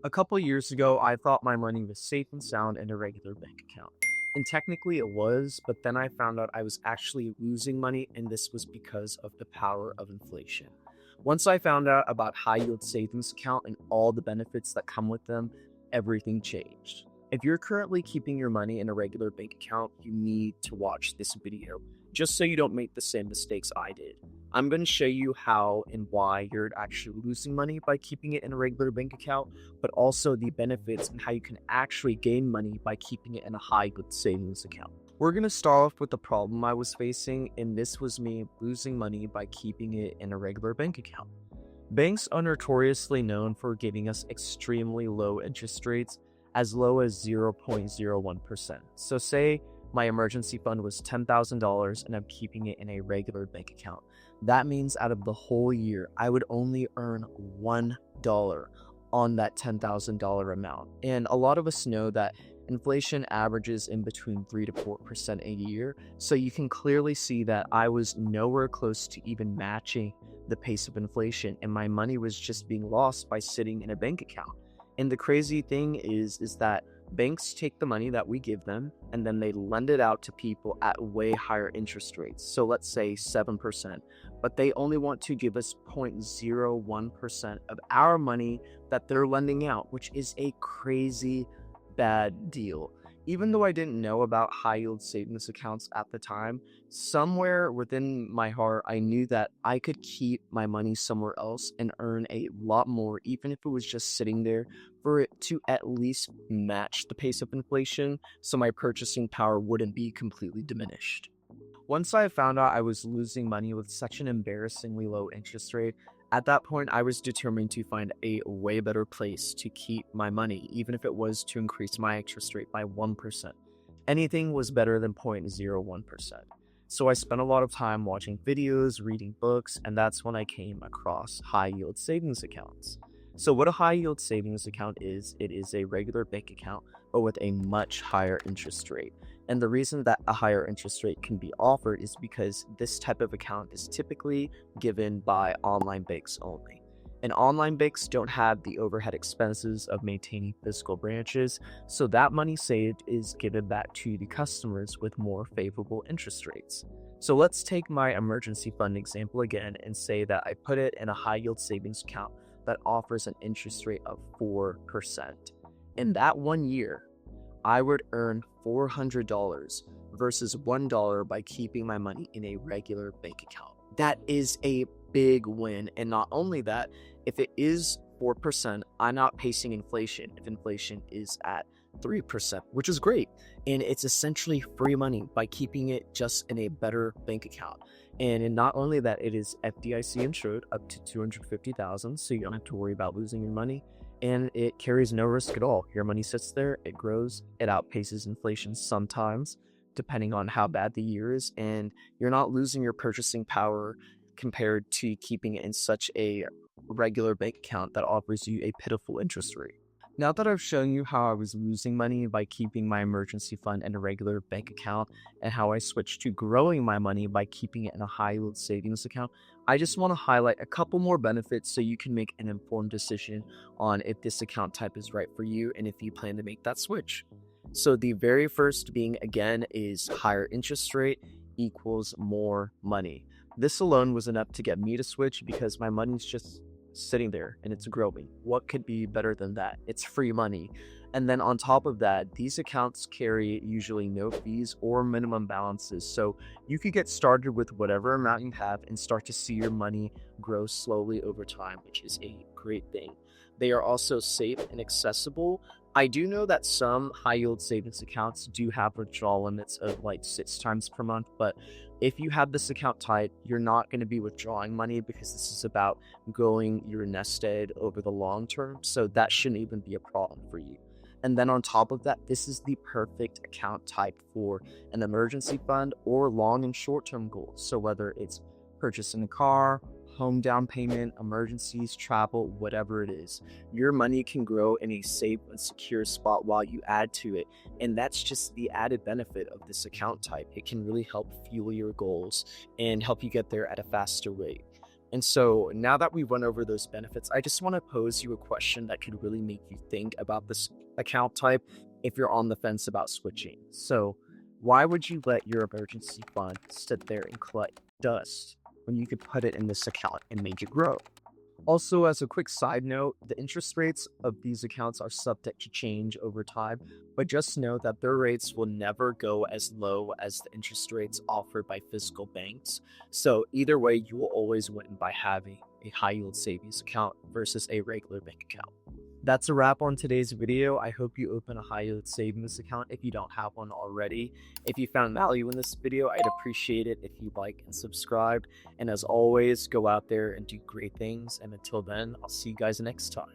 A couple years ago, I thought my money was safe and sound in a regular bank account. And technically it was, but then I found out I was actually losing money, and this was because of the power of inflation. Once I found out about high yield savings account and all the benefits that come with them, everything changed. If you're currently keeping your money in a regular bank account, you need to watch this video just so you don't make the same mistakes I did. I'm going to show you how and why you're actually losing money by keeping it in a regular bank account, but also the benefits and how you can actually gain money by keeping it in a high yield savings account. We're going to start off with the problem I was facing, and this was me losing money by keeping it in a regular bank account. Banks are notoriously known for giving us extremely low interest rates, as low as 0.01%. So, say my emergency fund was $10,000 and I'm keeping it in a regular bank account. That means out of the whole year, I would only earn $1 on that $10,000 amount. And a lot of us know that inflation averages in between 3 to 4% a year. So you can clearly see that I was nowhere close to even matching the pace of inflation, and my money was just being lost by sitting in a bank account. And the crazy thing is that banks take the money that we give them and then they lend it out to people at way higher interest rates. So let's say 7%, but they only want to give us 0.01% of our money that they're lending out, which is a crazy bad deal. Even though I didn't know about high yield savings accounts at the time, somewhere within my heart, I knew that I could keep my money somewhere else and earn a lot more, even if it was just sitting there, for it to at least match the pace of inflation so my purchasing power wouldn't be completely diminished. Once I found out I was losing money with such an embarrassingly low interest rate, at that point I was determined to find a way better place to keep my money, even if it was to increase my interest rate by 1%. Anything was better than 0.01%. So I spent a lot of time watching videos, reading books, and that's when I came across high yield savings accounts. So what a high yield savings account is, it is a regular bank account, but with a much higher interest rate. And the reason that a higher interest rate can be offered is because this type of account is typically given by online banks only. And online banks don't have the overhead expenses of maintaining physical branches, so that money saved is given back to the customers with more favorable interest rates. So let's take my emergency fund example again and say that I put it in a high yield savings account that offers an interest rate of 4%. In that 1 year, I would earn $400 versus $1 by keeping my money in a regular bank account. That is a big win. And not only that, if it is 4%, I'm not pacing inflation if inflation is at 3%, which is great. And it's essentially free money by keeping it just in a better bank account. And not only that, it is FDIC insured up to $250,000, so you don't have to worry about losing your money. And it carries no risk at all. Your money sits there, it grows, it outpaces inflation sometimes, depending on how bad the year is, and you're not losing your purchasing power compared to keeping it in such a regular bank account that offers you a pitiful interest rate. Now that I've shown you how I was losing money by keeping my emergency fund in a regular bank account and how I switched to growing my money by keeping it in a high yield savings account, I just want to highlight a couple more benefits so you can make an informed decision on if this account type is right for you and if you plan to make that switch. So the very first being again is higher interest rate equals more money. This alone was enough to get me to switch because my money's just sitting there and it's growing. What could be better than that? It's free money. And then on top of that, these accounts carry usually no fees or minimum balances. So you could get started with whatever amount you have and start to see your money grow slowly over time, which is a great thing. They are also safe and accessible. I do know that some high yield savings accounts do have withdrawal limits of like 6 times per month, but if you have this account type, you're not going to be withdrawing money because this is about growing your nest egg over the long term. So that shouldn't even be a problem for you. And then on top of that, this is the perfect account type for an emergency fund or long and short term goals. So whether it's purchasing a car, home down payment, emergencies, travel, whatever it is, your money can grow in a safe and secure spot while you add to it. And that's just the added benefit of this account type. It can really help fuel your goals and help you get there at a faster rate. And so now that we've went over those benefits, I just want to pose you a question that could really make you think about this account type if you're on the fence about switching. So, why would you let your emergency fund sit there and collect dust when you could put it in this account and make it grow? Also, as a quick side note, the interest rates of these accounts are subject to change over time, but just know that their rates will never go as low as the interest rates offered by physical banks. So, either way, you will always win by having a high yield savings account versus a regular bank account. That's a wrap on today's video. I hope you open a high yield savings account if you don't have one already. If you found value in this video, I'd appreciate it if you like and subscribed. And as always, go out there and do great things. And until then, I'll see you guys next time.